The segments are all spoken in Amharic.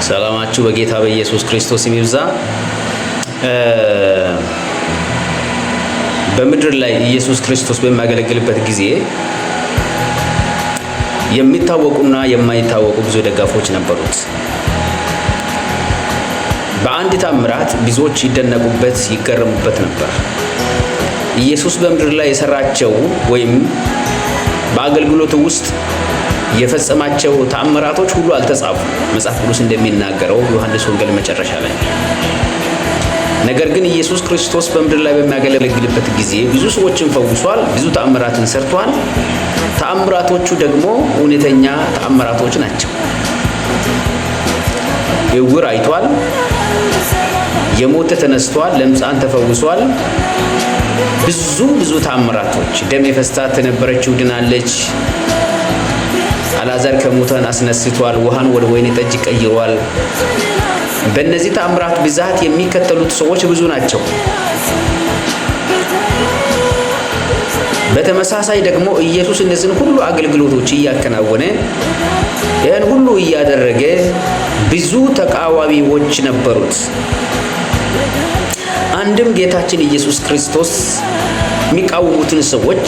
ሰላማችሁ በጌታ በኢየሱስ ክርስቶስ ይብዛ። በምድር ላይ ኢየሱስ ክርስቶስ በሚያገለግልበት ጊዜ የሚታወቁና የማይታወቁ ብዙ ደጋፎች ነበሩት። በአንድ ተአምራት ብዙዎች ይደነቁበት፣ ይገረሙበት ነበር። ኢየሱስ በምድር ላይ የሰራቸው ወይም በአገልግሎቱ ውስጥ የፈጸማቸው ተአምራቶች ሁሉ አልተጻፉም፣ መጽሐፍ ቅዱስ እንደሚናገረው ዮሐንስ ወንጌል መጨረሻ ላይ። ነገር ግን ኢየሱስ ክርስቶስ በምድር ላይ በሚያገለግልበት ጊዜ ብዙ ሰዎችን ፈውሷል፣ ብዙ ተአምራትን ሰርቷል። ተአምራቶቹ ደግሞ እውነተኛ ተአምራቶች ናቸው። ዕውር አይቷል፣ የሞተ ተነስቷል፣ ለምጻን ተፈውሷል። ብዙ ተአምራቶች። ደም የፈሳት የነበረችው ድናለች። አልዓዛር ከሙታን አስነስቷል። ውሃን ወደ ወይን ጠጅ ቀይሯል። በእነዚህ ተአምራት ብዛት የሚከተሉት ሰዎች ብዙ ናቸው። በተመሳሳይ ደግሞ ኢየሱስ እነዚህን ሁሉ አገልግሎቶች እያከናወነ ይህን ሁሉ እያደረገ ብዙ ተቃዋሚዎች ነበሩት። አንድም ጌታችን ኢየሱስ ክርስቶስ የሚቃወሙትን ሰዎች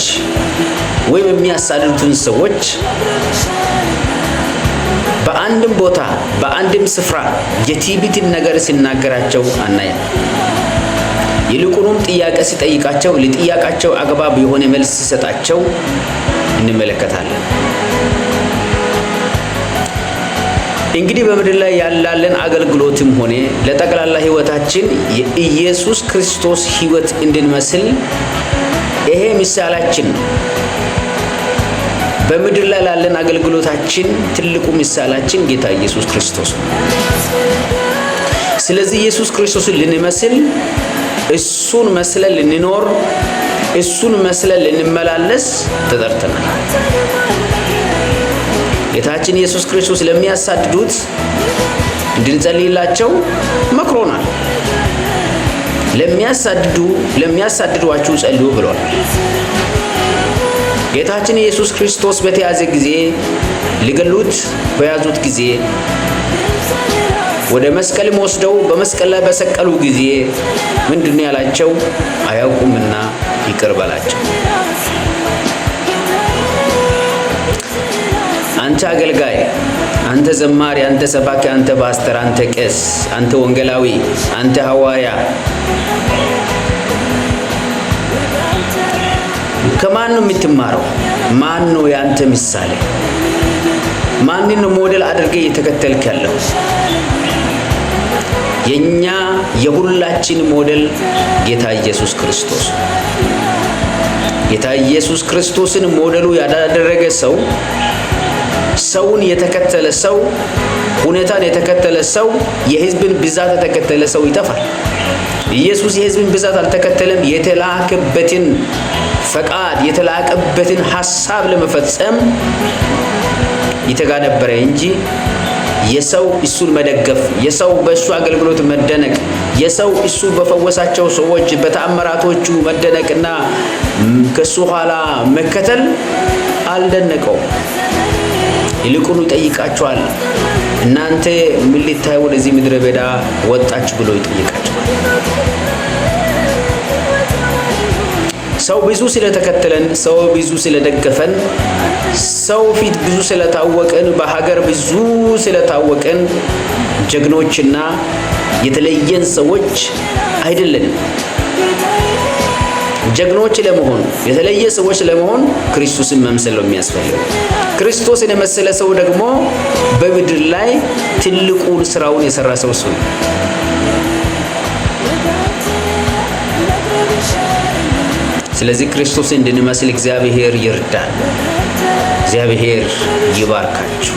ወይም የሚያሳድዱትን ሰዎች በአንድም ቦታ በአንድም ስፍራ የትዕቢትን ነገር ሲናገራቸው አናይም። ይልቁንም ጥያቄ ሲጠይቃቸው ለጥያቄያቸው አግባብ የሆነ መልስ ሲሰጣቸው እንመለከታለን። እንግዲህ በምድር ላይ ያላለን አገልግሎትም ሆነ ለጠቅላላ ሕይወታችን የኢየሱስ ክርስቶስ ሕይወት እንድንመስል ይሄ ምሳሌያችን ነው። በምድር ላይ ላለን አገልግሎታችን ትልቁ ምሳሌያችን ጌታ ኢየሱስ ክርስቶስ ነው። ስለዚህ ኢየሱስ ክርስቶስን ልንመስል፣ እሱን መስለን ልንኖር፣ እሱን መስለን ልንመላለስ ተጠርተናል። ጌታችን ኢየሱስ ክርስቶስ ለሚያሳድዱት እንድንጸልይላቸው መክሮናል። ለሚያሳድዷችሁ ጸልዩ ብሏል። ጌታችን ኢየሱስ ክርስቶስ በተያዘ ጊዜ ሊገሉት በያዙት ጊዜ ወደ መስቀልም ወስደው በመስቀል ላይ በሰቀሉ ጊዜ ምንድነው ያላቸው? አያውቁምና ይቅር በላቸው። አንተ አገልጋይ፣ አንተ ዘማሪ፣ አንተ ሰባኪ፣ አንተ ፓስተር፣ አንተ ቄስ፣ አንተ ወንጌላዊ፣ አንተ ሐዋርያ ከማን ነው የምትማረው? ማን ነው ያንተ ምሳሌ? ማንን ነው ሞዴል አድርገህ እየተከተልክ ያለው? የኛ የሁላችን ሞዴል ጌታ ኢየሱስ ክርስቶስ። ጌታ ኢየሱስ ክርስቶስን ሞዴሉ ያደረገ ሰው፣ ሰውን የተከተለ ሰው፣ ሁኔታን የተከተለ ሰው፣ የሕዝብን ብዛት የተከተለ ሰው ይጠፋል። ኢየሱስ የሕዝብን ብዛት አልተከተለም። የተላከበትን ፈቃድ የተላከበትን ሐሳብ ለመፈጸም ይተጋ ነበረ እንጂ የሰው እሱን መደገፍ፣ የሰው በእሱ አገልግሎት መደነቅ፣ የሰው እሱ በፈወሳቸው ሰዎች በተአምራቶቹ መደነቅና ከሱ ኋላ መከተል አልደነቀውም። ይልቁኑ ይጠይቃቸዋል። እናንተ ምን ልታዩ ወደዚህ ምድረ በዳ ወጣችሁ ብሎ ይጠይቃቸዋል። ሰው ብዙ ስለተከተለን፣ ሰው ብዙ ስለደገፈን፣ ሰው ፊት ብዙ ስለታወቀን፣ በሀገር ብዙ ስለታወቀን ጀግኖችና የተለየን ሰዎች አይደለንም። ጀግኖች ለመሆን የተለየ ሰዎች ለመሆን ክርስቶስን መምሰል ነው የሚያስፈልገው። ክርስቶስን የመሰለ ሰው ደግሞ በምድር ላይ ትልቁን ስራውን የሰራ ሰው እሱ ነው። ስለዚህ ክርስቶስን እንድንመስል እግዚአብሔር ይርዳል። እግዚአብሔር ይባርካችሁ።